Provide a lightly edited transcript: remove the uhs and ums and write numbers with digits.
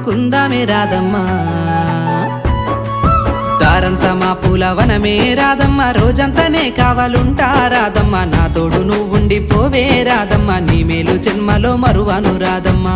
ఆడుకుందామే రాదమ్మా దారంతా మా పూలవనమే రాదమ్మా రోజంతానే కావాలుంటా రాదమ్మా నా తోడు నువ్వుండిపోవే రాదమ్మా నీ మేలు జన్మలో మరువను రాదమ్మా